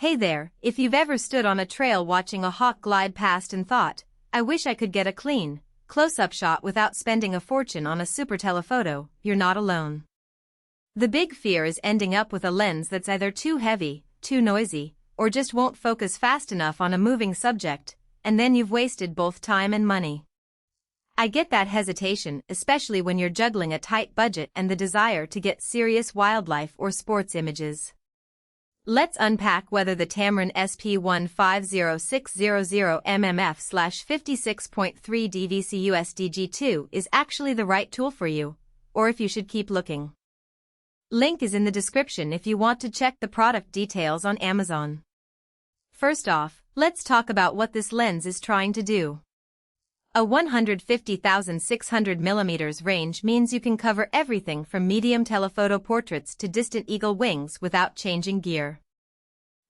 Hey there, if you've ever stood on a trail watching a hawk glide past and thought, I wish I could get a clean, close-up shot without spending a fortune on a super telephoto, you're not alone. The big fear is ending up with a lens that's either too heavy, too noisy, or just won't focus fast enough on a moving subject, and then you've wasted both time and money. I get that hesitation, especially when you're juggling a tight budget and the desire to get serious wildlife or sports images. Let's unpack whether the Tamron SP150600mm/56.3 DVC USD G2 is actually the right tool for you, or if you should keep looking. Link is in the description if you want to check the product details on Amazon. First off, let's talk about what this lens is trying to do. A 150,600mm range means you can cover everything from medium telephoto portraits to distant eagle wings without changing gear.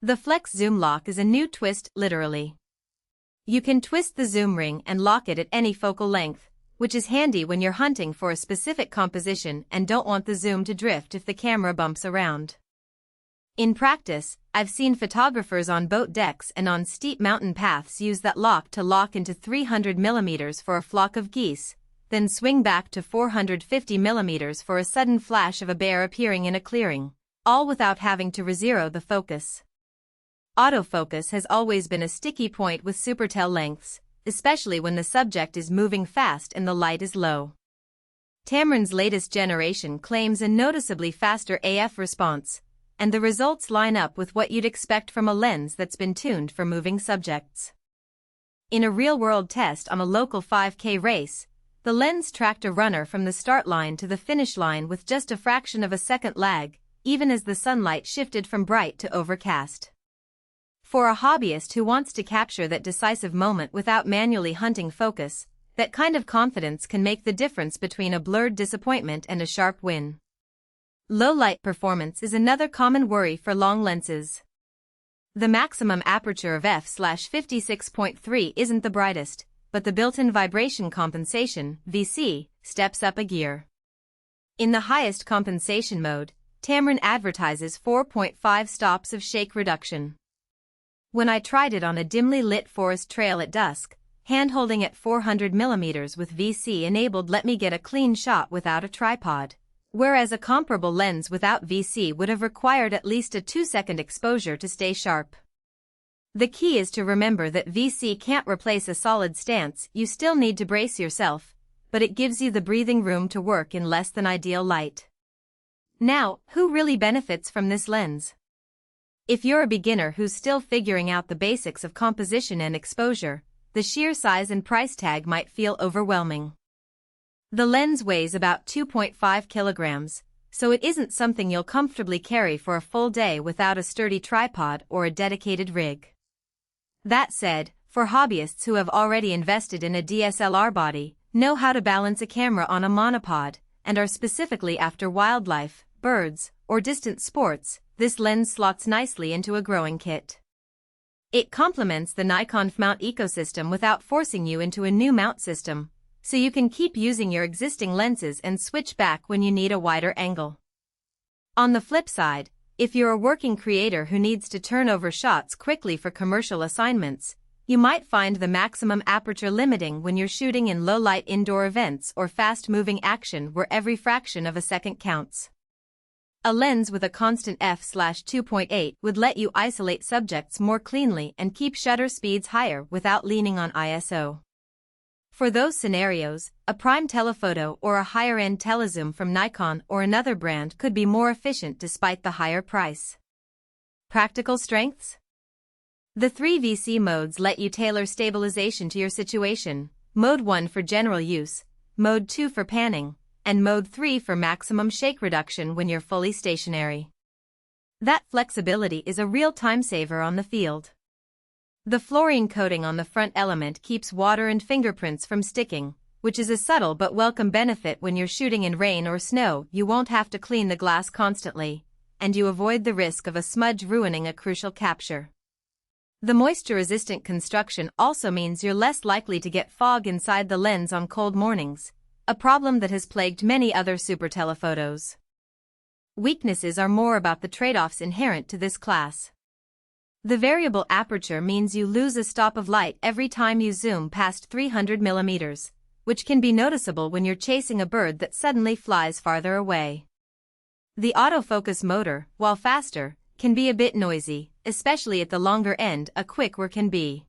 The Flex Zoom Lock is a new twist, literally. You can twist the zoom ring and lock it at any focal length, which is handy when you're hunting for a specific composition and don't want the zoom to drift if the camera bumps around. In practice, I've seen photographers on boat decks and on steep mountain paths use that lock to lock into 300mm for a flock of geese, then swing back to 450mm for a sudden flash of a bear appearing in a clearing, all without having to re-zero the focus. Autofocus has always been a sticky point with supertel lengths, especially when the subject is moving fast and the light is low. Tamron's latest generation claims a noticeably faster AF response, and the results line up with what you'd expect from a lens that's been tuned for moving subjects. In a real-world test on a local 5K race, the lens tracked a runner from the start line to the finish line with just a fraction of a second lag, even as the sunlight shifted from bright to overcast. For a hobbyist who wants to capture that decisive moment without manually hunting focus, that kind of confidence can make the difference between a blurred disappointment and a sharp win. Low light performance is another common worry for long lenses. The maximum aperture of f/56.3 isn't the brightest, but the built-in vibration compensation, VC, steps up a gear. In the highest compensation mode, Tamron advertises 4.5 stops of shake reduction. When I tried it on a dimly lit forest trail at dusk, hand-holding at 400mm with VC enabled let me get a clean shot without a tripod, whereas a comparable lens without VC would have required at least a 2-second exposure to stay sharp. The key is to remember that VC can't replace a solid stance, you still need to brace yourself, but it gives you the breathing room to work in less than ideal light. Now, who really benefits from this lens? If you're a beginner who's still figuring out the basics of composition and exposure, the sheer size and price tag might feel overwhelming. The lens weighs about 2.5 kilograms, so it isn't something you'll comfortably carry for a full day without a sturdy tripod or a dedicated rig. That said, for hobbyists who have already invested in a DSLR body, know how to balance a camera on a monopod, and are specifically after wildlife, birds, or distant sports, this lens slots nicely into a growing kit. It complements the Nikon mount ecosystem without forcing you into a new mount system, so you can keep using your existing lenses and switch back when you need a wider angle. On the flip side, if you're a working creator who needs to turn over shots quickly for commercial assignments, you might find the maximum aperture limiting when you're shooting in low-light indoor events or fast-moving action where every fraction of a second counts. A lens with a constant f/2.8 would let you isolate subjects more cleanly and keep shutter speeds higher without leaning on ISO. For those scenarios, a prime telephoto or a higher-end telezoom from Nikon or another brand could be more efficient despite the higher price. Practical strengths? The 3 VC modes let you tailor stabilization to your situation, Mode 1 for general use, Mode 2 for panning, and Mode 3 for maximum shake reduction when you're fully stationary. That flexibility is a real time saver on the field. The fluorine coating on the front element keeps water and fingerprints from sticking, which is a subtle but welcome benefit when you're shooting in rain or snow. You won't have to clean the glass constantly, and you avoid the risk of a smudge ruining a crucial capture. The moisture-resistant construction also means you're less likely to get fog inside the lens on cold mornings, a problem that has plagued many other super telephotos. Weaknesses are more about the trade-offs inherent to this class. The variable aperture means you lose a stop of light every time you zoom past 300 millimeters, which can be noticeable when you're chasing a bird that suddenly flies farther away. The autofocus motor, while faster, can be a bit noisy, especially at the longer end a quick whir can be.